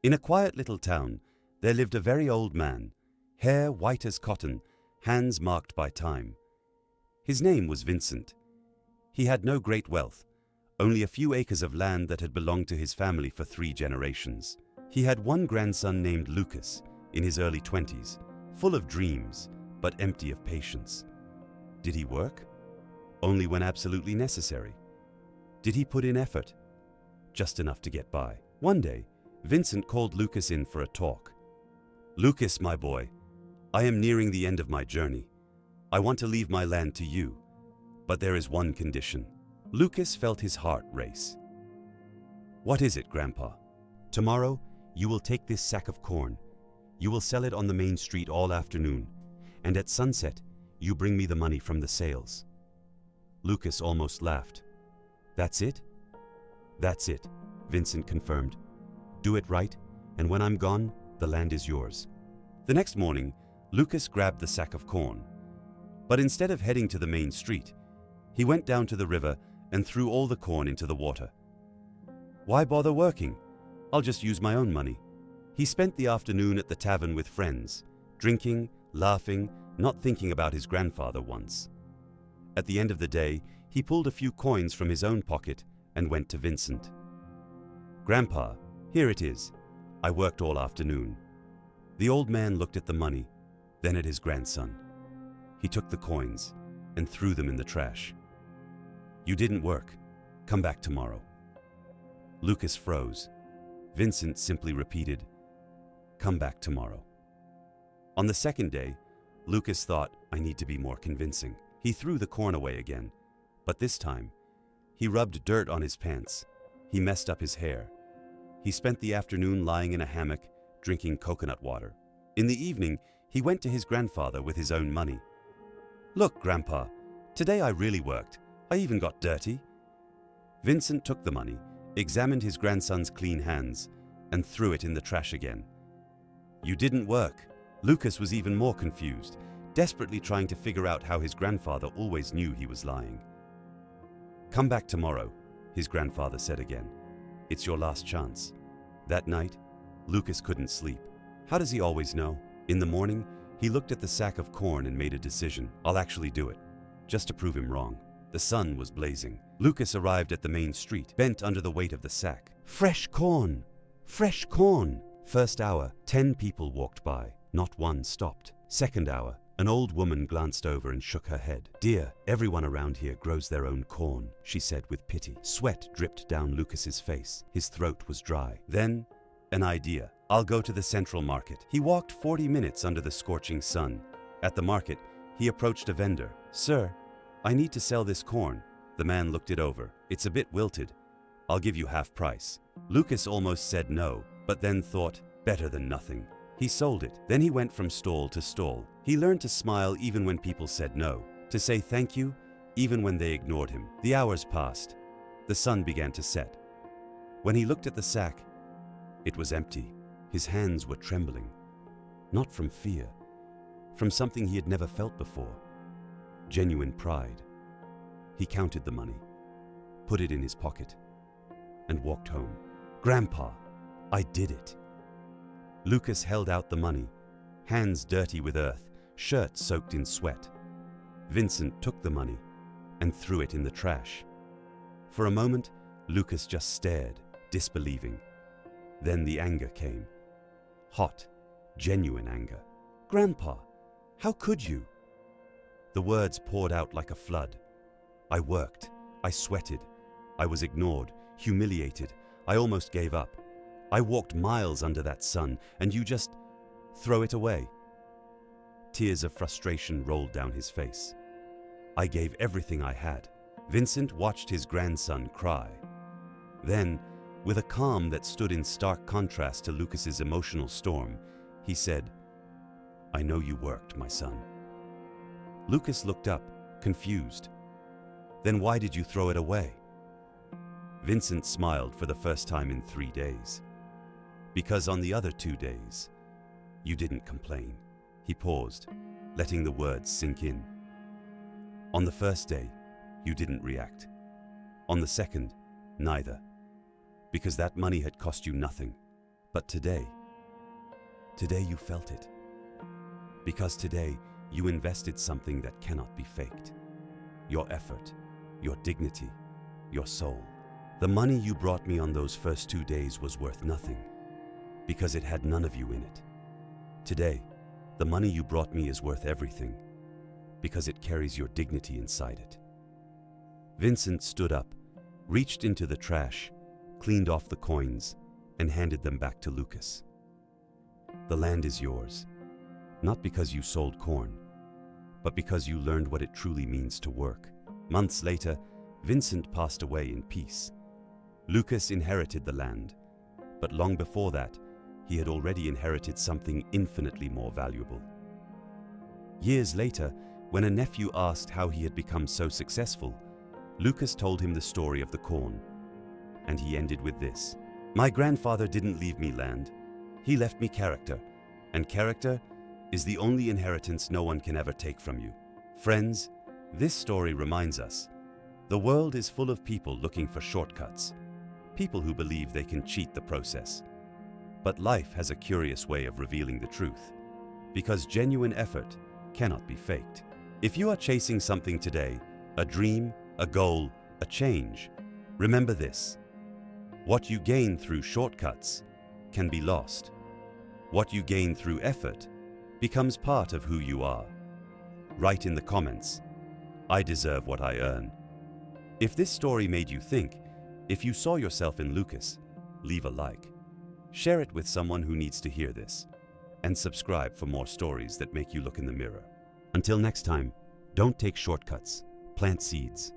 In a quiet little town, there lived a very old man, hair white as cotton, hands marked by time. His name was Vincent. He had no great wealth, only a few acres of land that had belonged to his family for 3 generations. He had one grandson named Lucas, in his early 20s, full of dreams, but empty of patience. Did he work? Only when absolutely necessary. Did he put in effort? Just enough to get by. One day, Vincent called Lucas in for a talk. "Lucas, my boy, I am nearing the end of my journey. I want to leave my land to you, but there is one condition." Lucas felt his heart race. "What is it, Grandpa?" "Tomorrow, you will take this sack of corn. You will sell it on the main street all afternoon, and at sunset, you bring me the money from the sales." Lucas almost laughed. "That's it?" "That's it," Vincent confirmed. "Do it right, and when I'm gone, the land is yours." The next morning, Lucas grabbed the sack of corn. But instead of heading to the main street, he went down to the river and threw all the corn into the water. "Why bother working? I'll just use my own money." He spent the afternoon at the tavern with friends, drinking, laughing, not thinking about his grandfather once. At the end of the day, he pulled a few coins from his own pocket and went to Vincent. "Grandpa, here it is. I worked all afternoon." The old man looked at the money, then at his grandson. He took the coins and threw them in the trash. "You didn't work. Come back tomorrow." Lucas froze. Vincent simply repeated, "Come back tomorrow." On the second day, Lucas thought, "I need to be more convincing." He threw the corn away again, but this time, he rubbed dirt on his pants. He messed up his hair. He spent the afternoon lying in a hammock, drinking coconut water. In the evening, he went to his grandfather with his own money. "Look, Grandpa, today I really worked. I even got dirty." Vincent took the money, examined his grandson's clean hands, and threw it in the trash again. "You didn't work." Lucas was even more confused, desperately trying to figure out how his grandfather always knew he was lying. "Come back tomorrow," his grandfather said again. "It's your last chance." That night, Lucas couldn't sleep. How does he always know? In the morning, he looked at the sack of corn and made a decision. "I'll actually do it, just to prove him wrong." The sun was blazing. Lucas arrived at the main street, bent under the weight of the sack. "Fresh corn! Fresh corn!" First hour, 10 people walked by. Not one stopped. Second hour, an old woman glanced over and shook her head. "Dear, everyone around here grows their own corn," she said with pity. Sweat dripped down Lucas's face. His throat was dry. Then, an idea. "I'll go to the central market." He walked 40 minutes under the scorching sun. At the market, he approached a vendor. "Sir, I need to sell this corn." The man looked it over. "It's a bit wilted. I'll give you half price." Lucas almost said no, but then thought, better than nothing. He sold it. Then he went from stall to stall. He learned to smile even when people said no, to say thank you even when they ignored him. The hours passed. The sun began to set. When he looked at the sack, it was empty. His hands were trembling. Not from fear, from something he had never felt before. Genuine pride. He counted the money, put it in his pocket, and walked home. "Grandpa, I did it." Lucas held out the money, hands dirty with earth, shirt soaked in sweat. Vincent took the money and threw it in the trash. For a moment, Lucas just stared, disbelieving. Then the anger came. Hot, genuine anger. "Grandpa, how could you?" The words poured out like a flood. "I worked. I sweated. I was ignored, humiliated. I almost gave up. I walked miles under that sun, and you just throw it away." Tears of frustration rolled down his face. "I gave everything I had." Vincent watched his grandson cry. Then, with a calm that stood in stark contrast to Lucas's emotional storm, he said, "I know you worked, my son." Lucas looked up, confused. "Then why did you throw it away?" Vincent smiled for the first time in 3 days. "Because on the other 2 days, you didn't complain." He paused, letting the words sink in. "On the first day, you didn't react. On the second, neither. Because that money had cost you nothing. But today you felt it. Because today you invested something that cannot be faked. Your effort, your dignity, your soul. The money you brought me on those first 2 days was worth nothing, because it had none of you in it. Today, the money you brought me is worth everything, because it carries your dignity inside it. Vincent stood up, reached into the trash, cleaned off the coins, and handed them back to Lucas. The land is yours, not because you sold corn, but because you learned what it truly means to work. Months later, Vincent passed away in peace. Lucas inherited the land, but long before that, he had already inherited something infinitely more valuable. Years later, when a nephew asked how he had become so successful, Lucas told him the story of the corn, and he ended with this: "My grandfather didn't leave me land, he left me character, and character is the only inheritance no one can ever take from you." Friends, this story reminds us, the world is full of people looking for shortcuts, people who believe they can cheat the process. But life has a curious way of revealing the truth, because genuine effort cannot be faked. If you are chasing something today, a dream, a goal, a change, remember this: what you gain through shortcuts can be lost. What you gain through effort becomes part of who you are. Write in the comments, "I deserve what I earn." If this story made you think, if you saw yourself in Lucas, leave a like. Share it with someone who needs to hear this, and subscribe for more stories that make you look in the mirror. Until next time, don't take shortcuts, plant seeds.